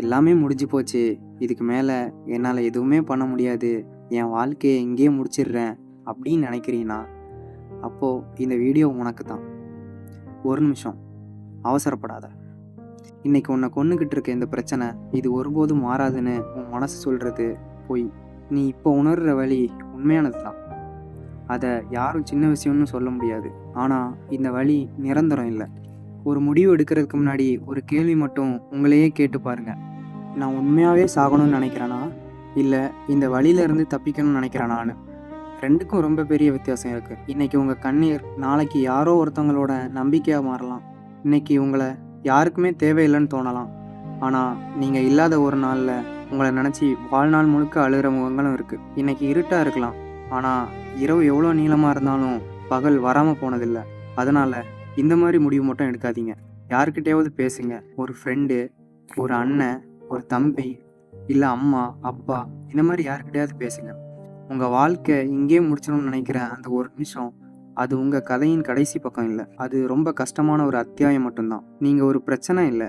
எல்லாமே முடிஞ்சு போச்சு. இதுக்கு மேல என்னால எதுவுமே பண்ண முடியாது. என் வாழ்க்கைய இங்கேயே முடிச்சிடுறேன் அப்படின்னு நினைக்கிறீன்னா, அப்போ இந்த வீடியோ உனக்கு தான். ஒரு நிமிஷம் அவசரப்படாத. இன்னைக்கு உன்னை கொன்னுகிட்டு இருக்க இந்த பிரச்சனை இது ஒருபோதும் மாறாதுன்னு உன் மனசு சொல்றது பொய். நீ இப்போ உணர்ற வலி உண்மையானது தான். அதை யாரும் சின்ன விஷயம்னு சொல்ல முடியாது. ஆனால் இந்த வலி நிரந்தரம் இல்லை. ஒரு முடிவு எடுக்கிறதுக்கு முன்னாடி ஒரு கேள்வி மட்டும் உங்களையே கேட்டு பாருங்க. நான் உண்மையாகவே சாகணும்னு நினைக்கிறேனா, இல்லை இந்த வழியிலேருந்து தப்பிக்கணும்னு நினைக்கிறேனான்னு. ரெண்டுக்கும் ரொம்ப பெரிய வித்தியாசம் இருக்குது. இன்றைக்கி உங்கள் கண்ணீர் நாளைக்கு யாரோ ஒருத்தவங்களோட நம்பிக்கையாக மாறலாம். இன்றைக்கி உங்களை யாருக்குமே தேவையில்லைன்னு தோணலாம். ஆனால் நீங்கள் இல்லாத ஒரு நாளில் உங்களை நினச்சி வாழ்நாள் முழுக்க அழுகிற முகங்களும் இருக்குது. இன்றைக்கி இருட்டாக இருக்கலாம், ஆனால் இரவு எவ்வளோ நீளமாக இருந்தாலும் பகல் வராமல் போனதில்லை. அதனால் இந்த மாதிரி முடிவு மட்டும் எடுக்காதீங்க. யாருக்கிட்டையாவது பேசுங்க. ஒரு ஃப்ரெண்டு, ஒரு அண்ணன், ஒரு தம்பி, இல்லை அம்மா, அப்பா, இந்த மாதிரி யாருக்கிட்டையாவது பேசுங்க. உங்கள் வாழ்க்கை இங்கே முடிச்சணும்னு நினைக்கிற அந்த ஒரு நிமிஷம் அது உங்கள் கதையின் கடைசி பக்கம் இல்லை. அது ரொம்ப கஷ்டமான ஒரு அத்தியாயம் மட்டும்தான். நீங்கள் ஒரு பிரச்சனை இல்லை,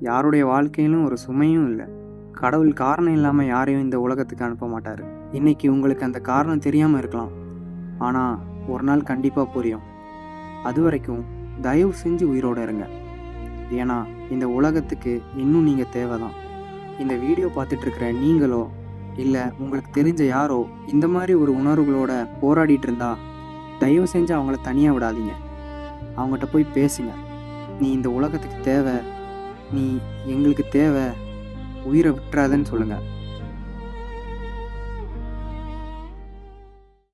யாருடைய வாழ்க்கையிலும் ஒரு சுமையும் இல்லை. கடவுள் காரணம் இல்லாமல் யாரையும் இந்த உலகத்துக்கு அனுப்ப மாட்டார். இன்னைக்கு உங்களுக்கு அந்த காரணம் தெரியாமல் இருக்கலாம், ஆனால் ஒரு நாள் கண்டிப்பாக புரியும். அது வரைக்கும் தயவு செஞ்சு உயிரோடு இருங்க. ஏன்னா இந்த உலகத்துக்கு இன்னும் நீங்கள் தேவை தான். இந்த வீடியோ பார்த்துட்ருக்கிற நீங்களோ இல்லை உங்களுக்கு தெரிஞ்ச யாரோ இந்த மாதிரி ஒரு உணர்வுகளோட போராடிட்டு இருந்தா தயவு செஞ்சு அவங்கள தனியாக விடாதீங்க. அவங்ககிட்ட போய் பேசுங்க. நீ இந்த உலகத்துக்கு தேவை, நீ எங்களுக்கு தேவை, உயிரை விட்டுறாதன்னு சொல்லுங்கள்.